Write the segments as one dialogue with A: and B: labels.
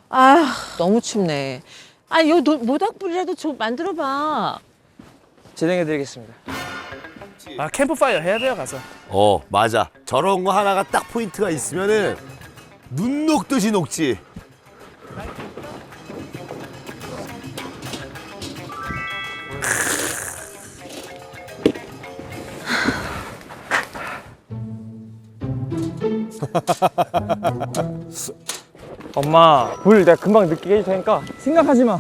A: 아, 너무 춥네. 아, 요 모닥불이라도 좀 만들어봐.
B: 진행해드리겠습니다.
C: 아 캠프파이어 해야 돼요 가서.
D: 맞아. 저런 거 하나가 딱 포인트가 있으면은 눈 녹듯이 녹지.
B: 엄마, 불 내가 금방 느끼게 해줄 테니까 생각하지 마.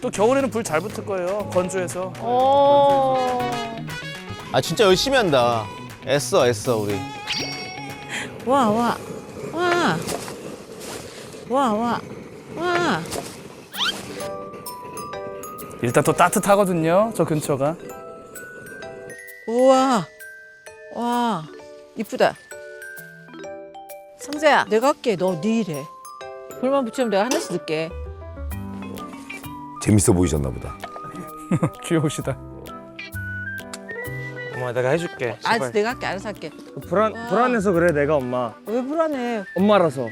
C: 또 겨울에는 불 잘 붙을 거예요. 건조해서.
E: 아 진짜 열심히 한다. 애써 우리.
A: 와, 와, 와, 와, 와, 와.
C: 일단 또 따뜻하거든요. 저 근처가.
A: 우와, 와, 이쁘다. 상자야, 내가 할게. 너 네 일해. 불만 붙이면 내가 하나씩 넣게.
D: 재밌어 보이셨나 보다.
C: 귀여우시다.
B: 엄마, 내가 해줄게.
A: 아,
B: 제발.
A: 내가 할게. 알아서 할게.
B: 불안해서 그래, 내가 엄마.
A: 왜 불안해?
B: 엄마라서.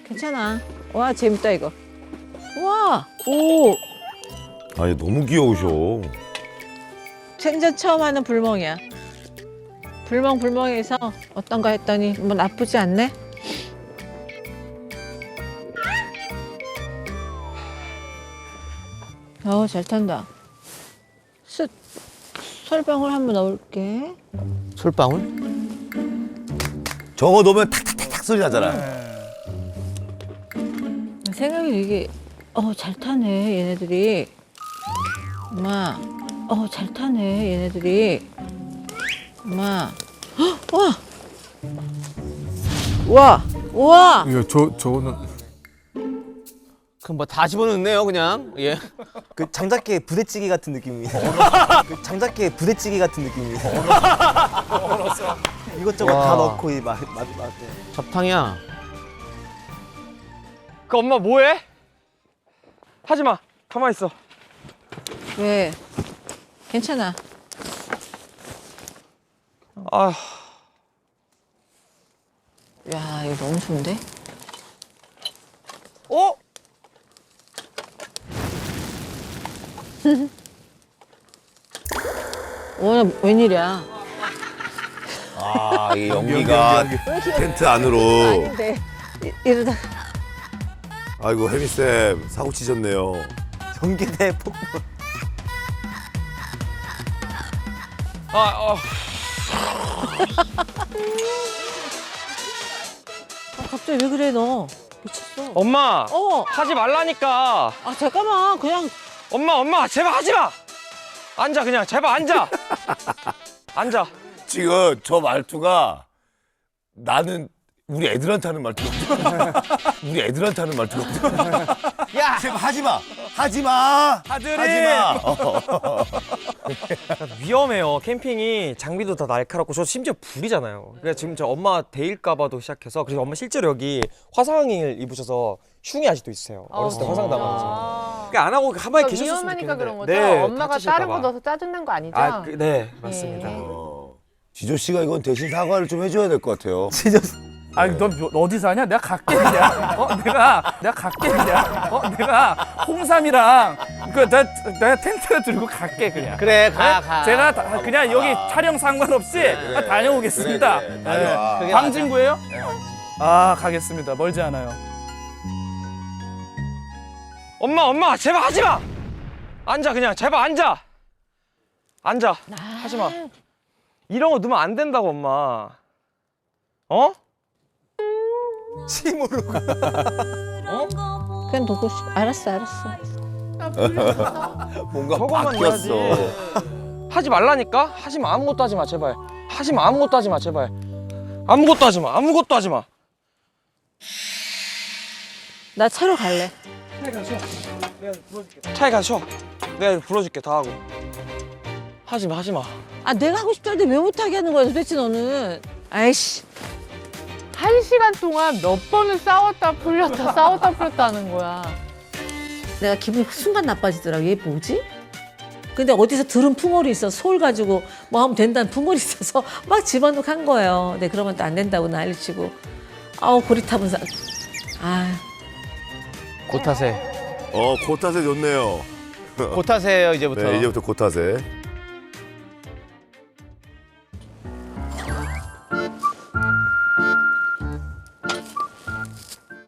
A: 괜찮아. 와, 재밌다 이거. 와, 오,
D: 아니 너무 귀여우셔.
A: 생전 처음 하는 불멍이야. 불멍에서 어떤가 했더니 뭐 나쁘지 않네. 잘 탄다. 솔방울 한번 넣을게.
E: 솔방울?
D: 저거 넣으면 탁탁탁탁 소리 나잖아.
A: 생각이 이게 잘 타네 얘네들이. 엄마, 잘 타네 얘네들이. 엄마, 헉, 와, 와.
F: 이거 저거는
E: 그럼 뭐 다 집어넣네요 그냥. 예. 그 장작계 부대찌개 같은 느낌이. 그 장작계 부대찌개 같은 느낌이. 이것저것 다 넣고 이 맛. 잡탕이야.
B: 그 엄마 뭐해? 하지 마. 가만히 있어.
A: 왜? 괜찮아.
B: 아,
A: 야, 이거 너무 좋은데?
B: 어?
A: 오늘 웬일이야?
D: 이 연기가 텐트 안으로.
A: 아닌데 이러다.
D: 아이고 혜미 쌤 사고 치셨네요.
E: 전기대 폭.
A: 갑자기 왜 그래 너? 미쳤어.
B: 엄마. 하지 말라니까.
A: 아 잠깐만 그냥.
B: 엄마, 제발 하지 마. 앉아, 그냥. 제발 앉아. 앉아.
D: 지금 저 말투가 나는 우리 애들한테 하는 말투거든. 우리 애들한테 하는 말투거든. 야 제발 하지 마. 하지 마.
B: 아들이.
D: 하지 마.
B: 위험해요. 캠핑이 장비도 다 날카롭고 저 심지어 불이잖아요. 그래서 지금 저 엄마 데일까 봐도 시작해서 그래서 엄마 실제로 여기 화상을 입으셔서 흉이 아직도 있으세요. 어렸을 때 화상 당하면서. 그러니까 안 하고 가만히 계셨으면
G: 위험하니까
B: 좋겠는데.
G: 그런 거죠?
B: 네,
G: 엄마가
B: 다치실까
G: 다른 거
B: 봐.
G: 넣어서 짜증난 거 아니죠?
B: 네, 맞습니다.
D: 지조 씨가 이건 대신 사과를 좀 해줘야 될 것 같아요.
C: 아니 너 어디 사냐? 내가 갈게 그냥. 내가 갈게 그냥. 내가 홍삼이랑 내가 텐트 들고 갈게 그냥.
E: 그래 가.
C: 제가 그냥 여기 촬영 상관없이 다녀오겠습니다.
D: 그래. 다녀와.
C: 네. 광진구예요? 아 가겠습니다. 멀지 않아요.
B: 엄마, 제발 하지 마. 앉아, 그냥. 제발 앉아. 앉아. 하지 마. 이런 거 넣으면 안 된다고, 엄마. 어?
E: 침으로.
A: 그냥 놓고 싶. 알았어.
D: 뭔가
B: 저거만
D: 바뀌었어.
B: 넣어야지. 하지 말라니까? 하지 마. 아무것도 하지 마, 제발. 하지 마. 아무것도 하지 마, 제발. 아무것도 하지 마. 아무것도 하지 마.
A: 나 차로 갈래.
B: 차에 가서 쉬어. 내가 불러줄게, 다 하고. 하지 마.
A: 아 내가 하고 싶다는데 왜 못하게 하는 거야 도대체 너는. 아이씨.
G: 1시간 동안 몇 번을 싸웠다 풀렸다 하는 거야.
A: 내가 기분이 순간 나빠지더라고. 얘 뭐지? 근데 어디서 들은 풍월이 있어 소울 가지고 뭐 하면 된다는 풍월이 있어서 막 집어넣고 한 거예요. 네, 그러면 또 안 된다고 난리치고. 아우 고리타분사. 아.
E: 고타세.
D: 고타세 좋네요.
E: 고타세예요 이제부터.
D: 네, 이제부터 고타세.